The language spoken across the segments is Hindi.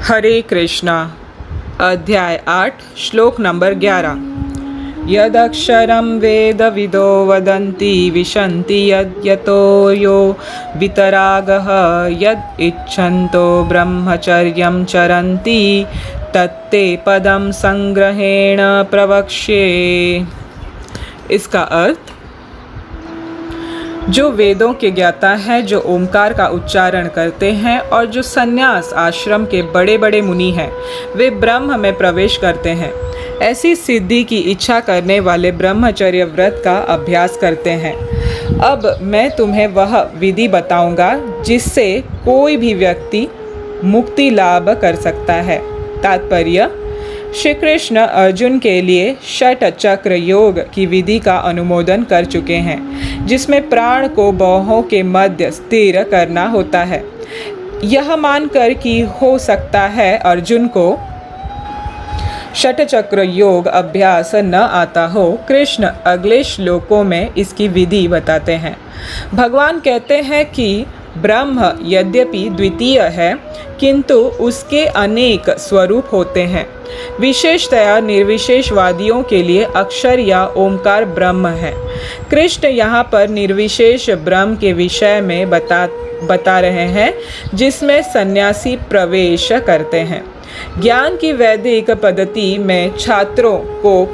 हरे कृष्णा। अध्याय 8 श्लोक नंबर 11। यदक्षरं वेदविदो वदन्ति विशन्ति यद्यतो यो वितरागः यद् इच्छन्तो ब्रह्मचर्यं चरन्ति तत्ते पदं संग्रहेण प्रवक्ष्ये। इसका अर्थ, जो वेदों के ज्ञाता हैं, जो ओमकार का उच्चारण करते हैं और जो संन्यास आश्रम के बड़े बड़े मुनि हैं, वे ब्रह्म में प्रवेश करते हैं। ऐसी सिद्धि की इच्छा करने वाले ब्रह्मचर्य व्रत का अभ्यास करते हैं। अब मैं तुम्हें वह विधि बताऊंगा जिससे कोई भी व्यक्ति मुक्ति लाभ कर सकता है। तात्पर्य, श्री कृष्ण अर्जुन के लिए षट चक्र योग की विधि का अनुमोदन कर चुके हैं, जिसमें प्राण को बाहों के मध्य स्थिर करना होता है। यह मानकर कि हो सकता है अर्जुन को षट चक्र योग अभ्यास न आता हो, कृष्ण अगले श्लोकों में इसकी विधि बताते हैं। भगवान कहते हैं कि ब्रह्म यद्यपि द्वितीय है, किंतु उसके अनेक स्वरूप होते हैं। विशेषतया निर्विशेषवादियों के लिए अक्षर या ओमकार ब्रह्म है। कृष्ण यहाँ पर निर्विशेष ब्रह्म के विषय में बता रहे हैं, जिसमें सन्यासी प्रवेश करते हैं। ज्ञान की वैदिक पद्धति में छात्रों को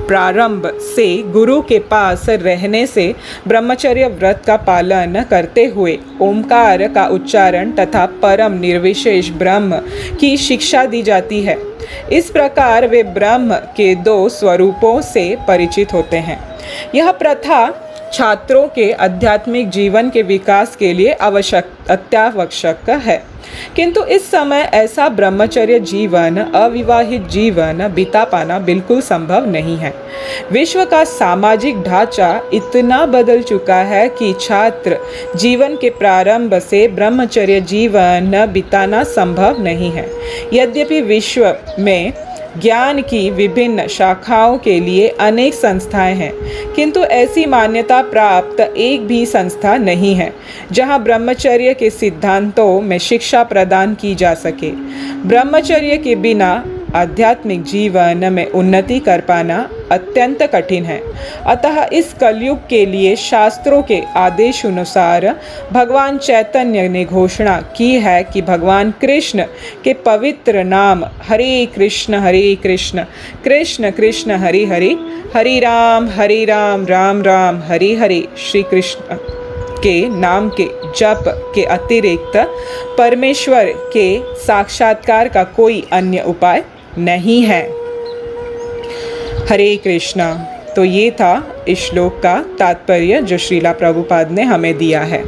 प्रारंभ से गुरु के पास रहने से ब्रह्मचर्य व्रत का पालन करते हुए ओमकार का उच्चारण तथा परम निर्विशेष ब्रह्म की शिक्षा दी जाती है। इस प्रकार वे ब्रह्म के दो स्वरूपों से परिचित होते हैं। यह प्रथा छात्रों के आध्यात्मिक जीवन के विकास के लिए अत्यावश्यक है, किंतु इस समय ऐसा ब्रह्मचर्य जीवन, अविवाहित जीवन बिता पाना बिल्कुल संभव नहीं है। विश्व का सामाजिक ढांचा इतना बदल चुका है कि छात्र जीवन के प्रारंभ से ब्रह्मचर्य जीवन बिताना संभव नहीं है। यद्यपि विश्व में ज्ञान की विभिन्न शाखाओं के लिए अनेक संस्थाएं हैं, किंतु ऐसी मान्यता प्राप्त एक भी संस्था नहीं है जहां ब्रह्मचर्य के सिद्धांतों में शिक्षा प्रदान की जा सके। ब्रह्मचर्य के बिना आध्यात्मिक जीवन में उन्नति कर पाना अत्यंत कठिन है। अतः इस कलयुग के लिए शास्त्रों के आदेश अनुसार भगवान चैतन्य ने घोषणा की है कि भगवान कृष्ण के पवित्र नाम हरे कृष्ण कृष्ण कृष्ण हरि हरि, हरि राम राम राम हरि हरि, श्री कृष्ण के नाम के जप के अतिरिक्त परमेश्वर के साक्षात्कार का कोई अन्य उपाय नहीं है। हरे कृष्णा। तो ये था इस श्लोक का तात्पर्य जो श्रीला प्रभुपाद ने हमें दिया है।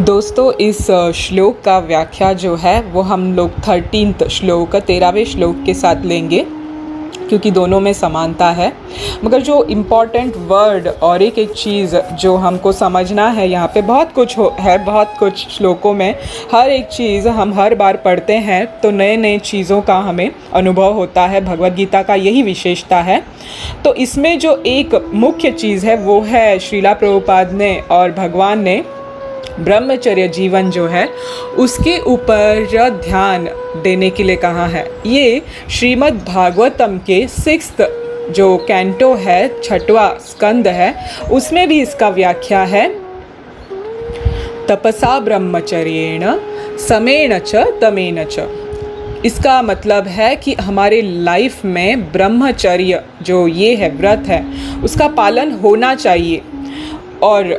दोस्तों, इस श्लोक का व्याख्या जो है वो हम लोग 13वें श्लोक 13वें श्लोक के साथ लेंगे, क्योंकि दोनों में समानता है। मगर जो इम्पॉर्टेंट वर्ड और एक एक चीज़ जो हमको समझना है, यहाँ पे बहुत कुछ है, बहुत कुछ श्लोकों में हर एक चीज़ हम हर बार पढ़ते हैं तो नए नए चीज़ों का हमें अनुभव होता है। भगवद गीता का यही विशेषता है। तो इसमें जो एक मुख्य चीज़ है वो है श्रीला प्रभुपाद ने और भगवान ने ब्रह्मचर्य जीवन जो है उसके ऊपर ध्यान देने के लिए कहा है। ये श्रीमद् भागवतम के 6th जो कैंटो है, 6वां स्कंद है, उसमें भी इसका व्याख्या है। तपसा ब्रह्मचर्येण समेण च तमेन च। इसका मतलब है कि हमारे लाइफ में ब्रह्मचर्य जो ये है व्रत है उसका पालन होना चाहिए, और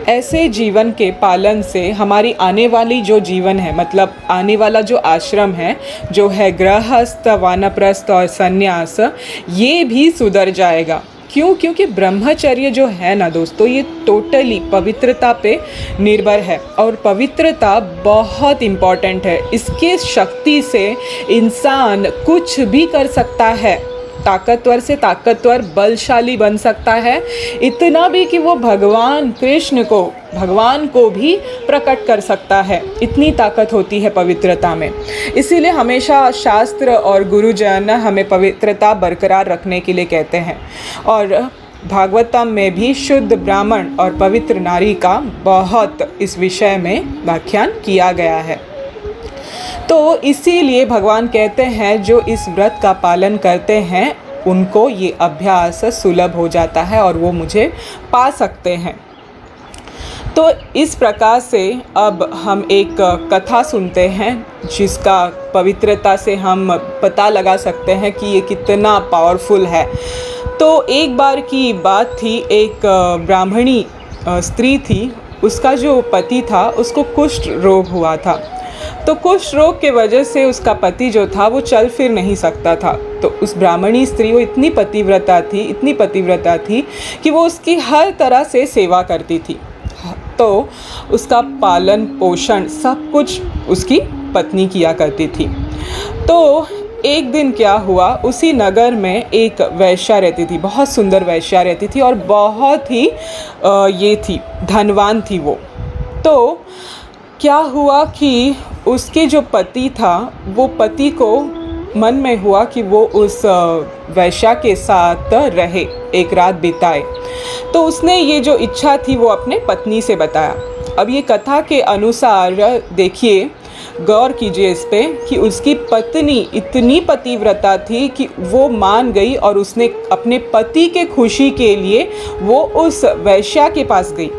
ऐसे जीवन के पालन से हमारी आने वाली जो जीवन है, मतलब आने वाला जो आश्रम है, जो है गृहस्थ, वानप्रस्थ और सन्यास, ये भी सुधर जाएगा। क्यों? क्योंकि ब्रह्मचर्य जो है ना दोस्तों, ये टोटली पवित्रता पे निर्भर है, और पवित्रता बहुत इम्पॉर्टेंट है। इसके शक्ति से इंसान कुछ भी कर सकता है, ताकतवर से ताकतवर, बलशाली बन सकता है, इतना भी कि वो भगवान कृष्ण को, भगवान को भी प्रकट कर सकता है। इतनी ताकत होती है पवित्रता में। इसीलिए हमेशा शास्त्र और गुरुजन हमें पवित्रता बरकरार रखने के लिए कहते हैं। और भागवतम में भी शुद्ध ब्राह्मण और पवित्र नारी का बहुत इस विषय में व्याख्यान किया गया है। तो इसीलिए भगवान कहते हैं जो इस व्रत का पालन करते हैं उनको ये अभ्यास सुलभ हो जाता है और वो मुझे पा सकते हैं। तो इस प्रकार से अब हम एक कथा सुनते हैं जिसका पवित्रता से हम पता लगा सकते हैं कि ये कितना पावरफुल है। तो एक बार की बात थी, एक ब्राह्मणी स्त्री थी, उसका जो पति था उसको कुष्ठ रोग हुआ था। तो कुष्ठ रोग के वजह से उसका पति जो था वो चल फिर नहीं सकता था। तो उस ब्राह्मणी स्त्री वो इतनी पतिव्रता थी कि वो उसकी हर तरह से सेवा करती थी। तो उसका पालन पोषण सब कुछ उसकी पत्नी किया करती थी। तो एक दिन क्या हुआ, उसी नगर में एक वैश्या रहती थी, बहुत सुंदर वैश्या रहती थी और बहुत ही ये थी, धनवान थी वो। तो क्या हुआ कि उसके जो पति था वो पति को मन में हुआ कि वो उस वैश्या के साथ रहे, एक रात बिताए। तो उसने ये जो इच्छा थी वो अपने पत्नी से बताया। अब ये कथा के अनुसार देखिए, गौर कीजिए इस पे कि उसकी पत्नी इतनी पतिव्रता थी कि वो मान गई और उसने अपने पति के खुशी के लिए वो उस वैश्या के पास गई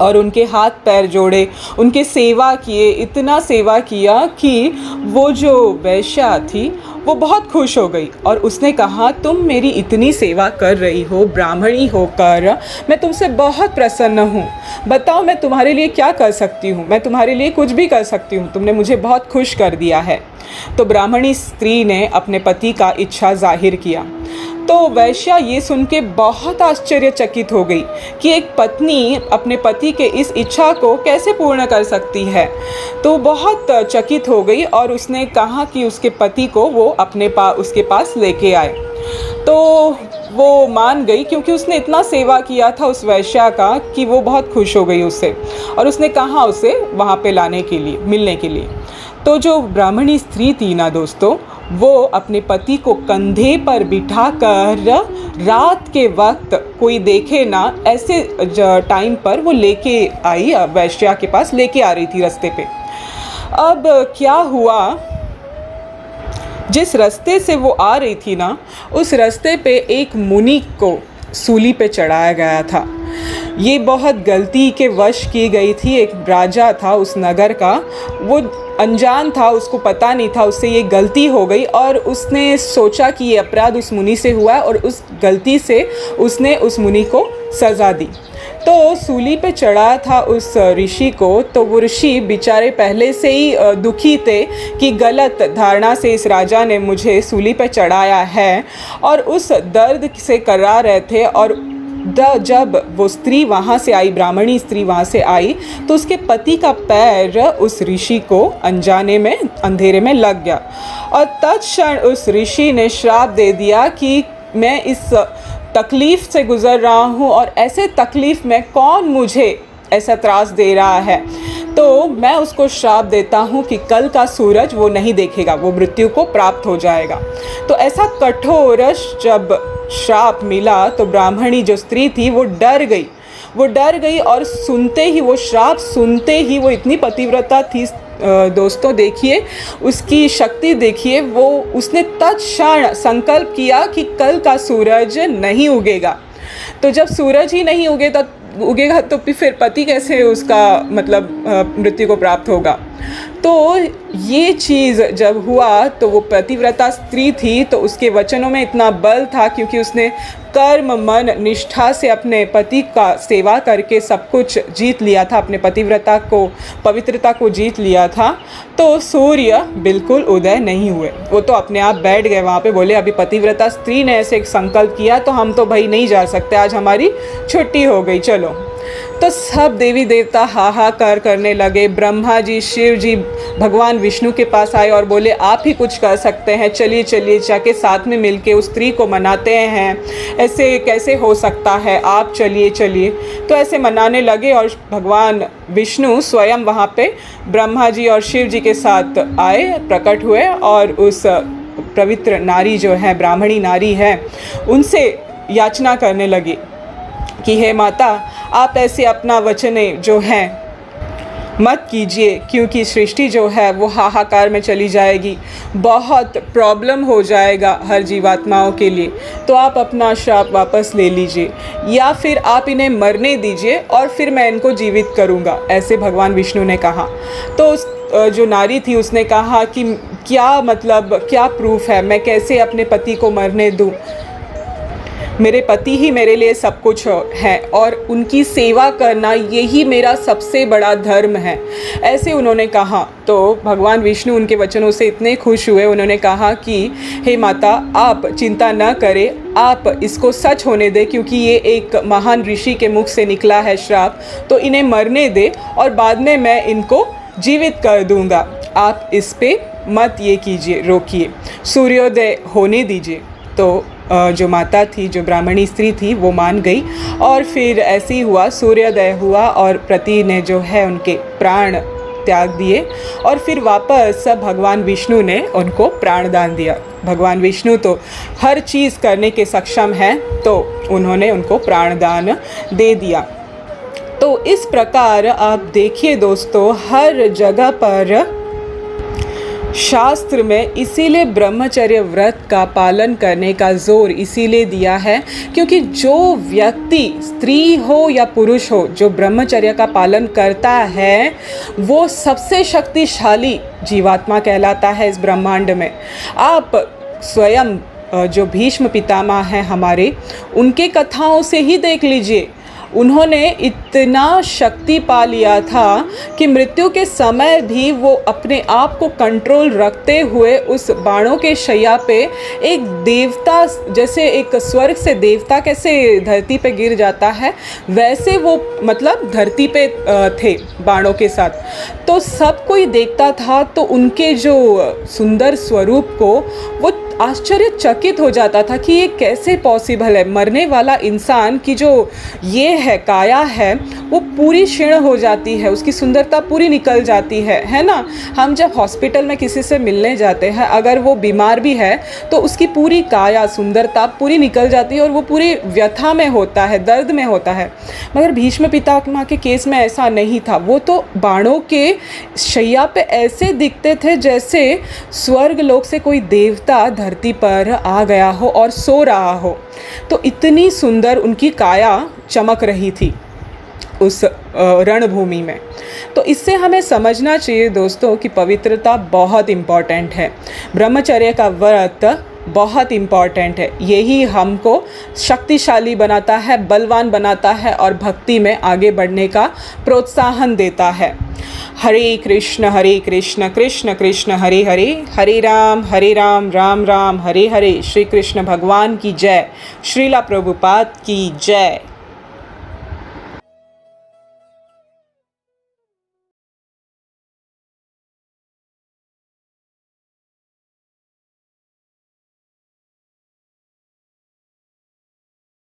और उनके हाथ पैर जोड़े, उनके सेवा किए, इतना सेवा किया कि वो जो वैश्या थी वो बहुत खुश हो गई और उसने कहा, तुम मेरी इतनी सेवा कर रही हो ब्राह्मणी होकर, मैं तुमसे बहुत प्रसन्न हूँ, बताओ मैं तुम्हारे लिए क्या कर सकती हूँ, मैं तुम्हारे लिए कुछ भी कर सकती हूँ, तुमने मुझे बहुत खुश कर दिया है। तो ब्राह्मणी स्त्री ने अपने पति का इच्छा जाहिर किया। तो वैश्या ये सुन के बहुत आश्चर्यचकित हो गई कि एक पत्नी अपने पति के इस इच्छा को कैसे पूर्ण कर सकती है। तो बहुत चकित हो गई और उसने कहा कि उसके पति को वो उसके पास लेके आए। तो वो मान गई क्योंकि उसने इतना सेवा किया था उस वैश्या का कि वो बहुत खुश हो गई उससे, और उसने कहा उसे वहाँ पे लाने के लिए, मिलने के लिए। तो जो ब्राह्मणी स्त्री थी ना दोस्तों, वो अपने पति को कंधे पर बिठाकर रात के वक्त कोई देखे ना ऐसे टाइम पर वो लेके आई, वैश्या के पास लेके आ रही थी रास्ते पे। अब क्या हुआ, जिस रास्ते से वो आ रही थी ना, उस रास्ते पे एक मुनि को सूली पे चढ़ाया गया था। ये बहुत गलती के वश की गई थी। एक राजा था उस नगर का, वो अनजान था, उसको पता नहीं था, उससे ये गलती हो गई और उसने सोचा कि ये अपराध उस मुनि से हुआ है और उस गलती से उसने उस मुनि को सज़ा दी। तो सूली पे चढ़ा था उस ऋषि को। तो वो ऋषि बेचारे पहले से ही दुखी थे कि गलत धारणा से इस राजा ने मुझे सूली पे चढ़ाया है और उस दर्द से कर्रा रहे थे। और जब वो स्त्री वहाँ से आई, ब्राह्मणी स्त्री वहाँ से आई, तो उसके पति का पैर उस ऋषि को अनजाने में अंधेरे में लग गया और तत्क्षण उस ऋषि ने श्राप दे दिया कि मैं इस तकलीफ़ से गुज़र रहा हूँ और ऐसे तकलीफ़ में कौन मुझे ऐसा त्रास दे रहा है, तो मैं उसको श्राप देता हूँ कि कल का सूरज वो नहीं देखेगा, वो मृत्यु को प्राप्त हो जाएगा। तो ऐसा कठोर जब श्राप मिला तो ब्राह्मणी जो स्त्री थी वो डर गई और सुनते ही वो श्राप सुनते ही वो इतनी पतिव्रता थी दोस्तों, देखिए उसकी शक्ति देखिए, वो उसने तत्क्षण संकल्प किया कि कल का सूरज नहीं उगेगा। तो जब सूरज ही नहीं उगेगा तो फिर पति कैसे उसका मतलब मृत्यु को प्राप्त होगा। तो ये चीज़ जब हुआ तो वो पतिव्रता स्त्री थी, तो उसके वचनों में इतना बल था क्योंकि उसने कर्म मन निष्ठा से अपने पति का सेवा करके सब कुछ जीत लिया था, अपने पवित्रता को जीत लिया था। तो सूर्य बिल्कुल उदय नहीं हुए, वो तो अपने आप बैठ गए वहाँ पे, बोले अभी पतिव्रता स्त्री ने ऐसे एक संकल्प किया तो हम तो भाई नहीं जा सकते, आज हमारी छुट्टी हो गई, चलो। तो सब देवी देवता हाहाकार करने लगे। ब्रह्मा जी, शिव जी, भगवान विष्णु के पास आए और बोले आप ही कुछ कर सकते हैं, चलिए चलिए जाके साथ में मिलके उस स्त्री को मनाते हैं, ऐसे कैसे हो सकता है, आप चलिए चलिए। तो ऐसे मनाने लगे और भगवान विष्णु स्वयं वहाँ पे ब्रह्मा जी और शिव जी के साथ आए, प्रकट हुए और उस पवित्र नारी जो है, ब्राह्मणी नारी है, उनसे याचना करने लगे कि हे माता, आप ऐसे अपना वचने जो हैं मत कीजिए, क्योंकि सृष्टि जो है वो हाहाकार में चली जाएगी, बहुत प्रॉब्लम हो जाएगा हर जीवात्माओं के लिए। तो आप अपना श्राप वापस ले लीजिए, या फिर आप इन्हें मरने दीजिए और फिर मैं इनको जीवित करूँगा, ऐसे भगवान विष्णु ने कहा। तो उस जो नारी थी उसने कहा कि क्या मतलब, क्या प्रूफ है, मैं कैसे अपने पति को मरने दूँ? मेरे पति ही मेरे लिए सब कुछ है और उनकी सेवा करना यही मेरा सबसे बड़ा धर्म है, ऐसे उन्होंने कहा। तो भगवान विष्णु उनके वचनों से इतने खुश हुए, उन्होंने कहा कि हे माता, आप चिंता न करें, आप इसको सच होने दें, क्योंकि ये एक महान ऋषि के मुख से निकला है श्राप, तो इन्हें मरने दे और बाद में मैं इनको जीवित कर दूंगा। आप इस पे मत ये कीजिए, रोकिए, सूर्योदय होने दीजिए। तो जो माता थी, जो ब्राह्मणी स्त्री थी, वो मान गई और फिर ऐसे ही हुआ, सूर्योदय हुआ और पति ने जो है उनके प्राण त्याग दिए और फिर वापस भगवान विष्णु ने उनको प्राणदान दिया। भगवान विष्णु तो हर चीज़ करने के सक्षम हैं, तो उन्होंने उनको प्राणदान दे दिया। तो इस प्रकार आप देखिए दोस्तों, हर जगह पर शास्त्र में इसीलिए ब्रह्मचर्य व्रत का पालन करने का जोर इसीलिए दिया है, क्योंकि जो व्यक्ति, स्त्री हो या पुरुष हो, जो ब्रह्मचर्य का पालन करता है वो सबसे शक्तिशाली जीवात्मा कहलाता है इस ब्रह्मांड में। आप स्वयं जो भीष्म पितामह हैं हमारे, उनके कथाओं से ही देख लीजिए, उन्होंने इतना शक्ति पा लिया था कि मृत्यु के समय भी वो अपने आप को कंट्रोल रखते हुए उस बाणों के शैया पे एक देवता, जैसे एक स्वर्ग से देवता कैसे धरती पे गिर जाता है, वैसे वो मतलब धरती पे थे बाणों के साथ। तो सब कोई देखता था, तो उनके जो सुंदर स्वरूप को वो आश्चर्यचकित हो जाता था कि ये कैसे पॉसिबल है। मरने वाला इंसान की जो ये है काया है वो पूरी क्षीण हो जाती है, उसकी सुंदरता पूरी निकल जाती है ना। हम जब हॉस्पिटल में किसी से मिलने जाते हैं, अगर वो बीमार भी है तो उसकी पूरी काया सुंदरता पूरी निकल जाती है और वो पूरी व्यथा में होता है, दर्द में होता है। मगर भीष्म पितामह के केस में ऐसा नहीं था, वो तो बाणों के शैया पे ऐसे दिखते थे जैसे स्वर्ग लोक से कोई देवता धरती पर आ गया हो और सो रहा हो। तो इतनी सुंदर उनकी काया चमक रही थी उस रणभूमि में। तो इससे हमें समझना चाहिए दोस्तों कि पवित्रता बहुत इम्पॉर्टेंट है, ब्रह्मचर्य का व्रत बहुत इम्पॉर्टेंट है। यही हमको शक्तिशाली बनाता है, बलवान बनाता है और भक्ति में आगे बढ़ने का प्रोत्साहन देता है। हरे कृष्ण कृष्ण कृष्ण हरे हरे, हरे राम राम राम हरे हरे। श्री कृष्ण भगवान की जय, श्रीला प्रभुपाद की जय।